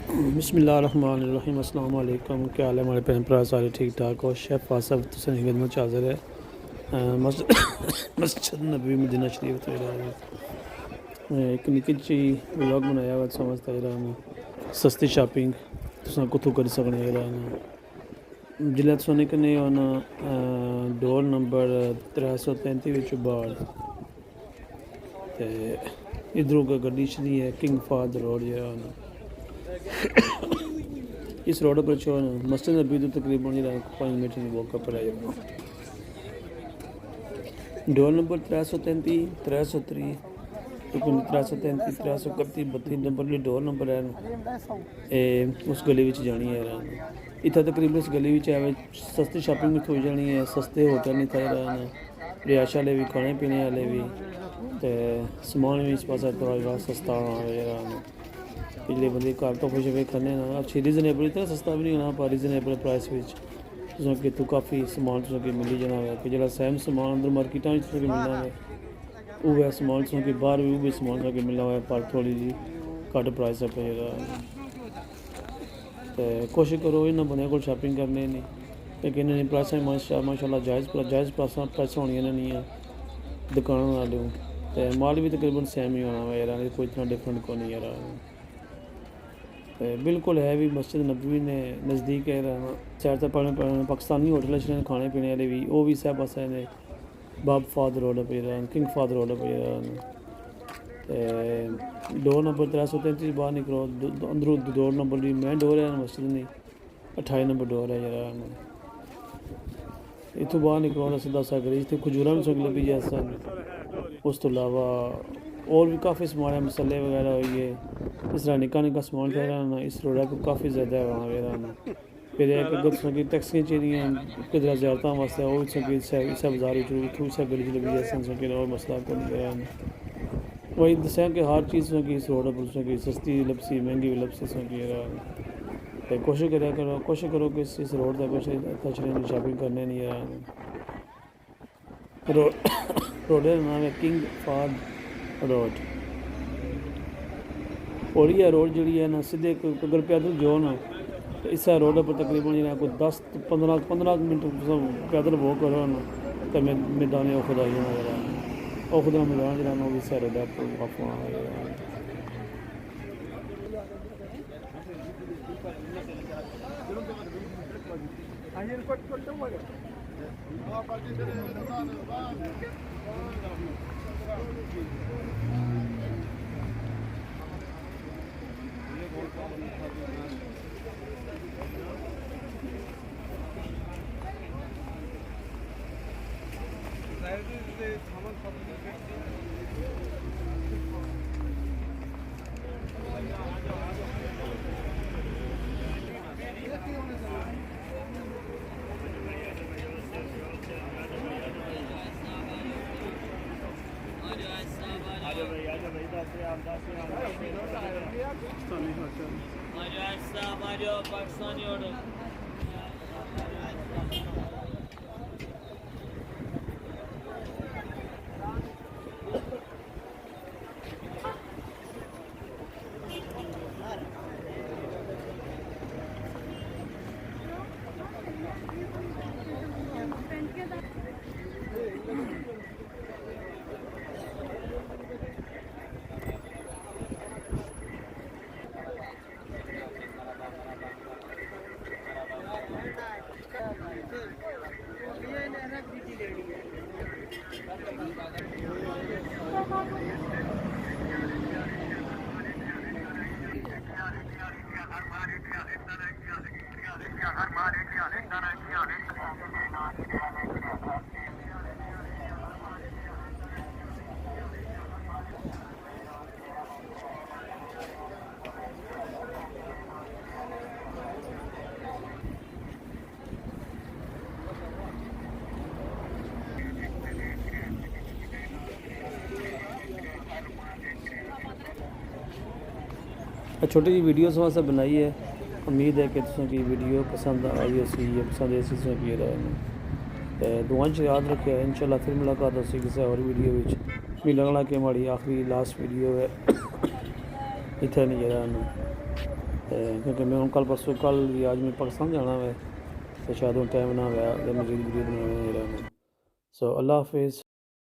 बिस्मिल्लाहिर्रहमानिर्रहीम। अस्सलाम वालेकुम। क्या हाल है हमारे भैन भरा सारे ठीक ठाक हो। शेफ़ आसफ तुसें खिदमत च हाज़िर है। मस्जिद नबी मदीना शरीफ तो एक निक्की जी व्लॉग बनाया हुआ समझता है सस्ती शॉपिंग तुसां कुत्थों करी सकने जिल्लै तुसां निकलने हो ना डोर नंबर 333 विच बाड़ ते इधरों गड्डी चली है किंग फाद रोड जेह्ड़ा ना इस रोड पर चो मस्जिद नबी तो तकरीबन 5 मिनट की वॉक पर आ जाएगा। डोर नंबर 333 330 333 331 32 नंबर भी डोर नंबर है उस गली में जानी है। इतना तकरीबन इस गली में सस्ती शॉपिंग भी हो जानी है, सस्ते होटल नहीं थे रिहायश वाले भी, खाने पीने वाले भी, तो समान भी इस पास थोड़ा सस्ता पिछले बंदे घर तो खुश पे खन्ने ना अच्छी रीजनेबल इतना सस्ता भी नहीं होना पर रीजनेबल प्राइस कि तू काफ़ी समान तुसें मिली जाना है कि जो सैम समान अंदर मार्केटा मिलना है वह समान कि बाहर भी वह समान तुसें मिलना है पर थोड़ी जी घट प्राइस पे तो कोशिश करो इन्होंने बंद को शॉपिंग करने नहीं लेकिन इन्हें प्राइस माशाल्लाह जायज़ प्राइस होनी नहीं दुकान वाले तो माल भी तकरीबन सैम ही होना यार, कोई इतना डिफरेंट को नहीं यार। बिल्कुल है भी मस्जिद नबवी ने नज़दीक है सैर से पाकिस्तानी होटल च खाने पीने वाले भी वो भी सह पासे ने बाब फाद रोड पे किंग फाद रोड पे डोर नंबर 333 बाहर निकलो अंदरों डोर नंबर भी मैं डोर है मस्जिद नहीं 28 नंबर डोर है यार। इतों बाहर निकलो ना सीधा सा गली इतने खजूरा भी सुन लगी जैसा उस तो अलावा और भी काफ़ी समान है मसाले वगैरह हो गए इस तरह निका निका समान ठहरा ना इस रोड पर काफ़ी ज़्यादा है वहाँ वगैरह फिर एक अगर तुसें टैक्सियां चाहिए किधर ज़्यारतां वास्ते वो इस बाजार इस गली च लगी जैसे और मसला को वही दसें कि हर चीज़ की इस रोड पर सस्ती भी लपसी महंगी भी लपसी तो कोशिश करो कि इस रोड का कुछ अच्छी शॉपिंग करने नहीं है रोड का नाम है किंग फाद रोड और यह रोड जी है ना सीधे अगर पैदल जो ना तो इस रोड पर तकरीबन कोई 10-15 मिनट पैदल वॉक करो ना तो मैदान खुदा खुदा मैदान जरा वो इस रोड पर पाकिस्तानी ऑर्डर छोटी जी वीडियो वास्ते बनाई है। उम्मीद है कि तुसें वीडियो पसंद आई होसी या पसंद ऐसी की तो दुआं च याद रखे इंशाल्लाह फिर मुलाकात होसी किसी और वीडियो मिलने वाला कि हमारी आखिरी लास्ट वीडियो है इतना नहीं जरा क्योंकि मैं हूँ कल भी आज मैं पाकिस्तान जाना है तो शायद टाइम ना होया ते मजीद वीडियो बनाने सो अल्लाह हाफिज़।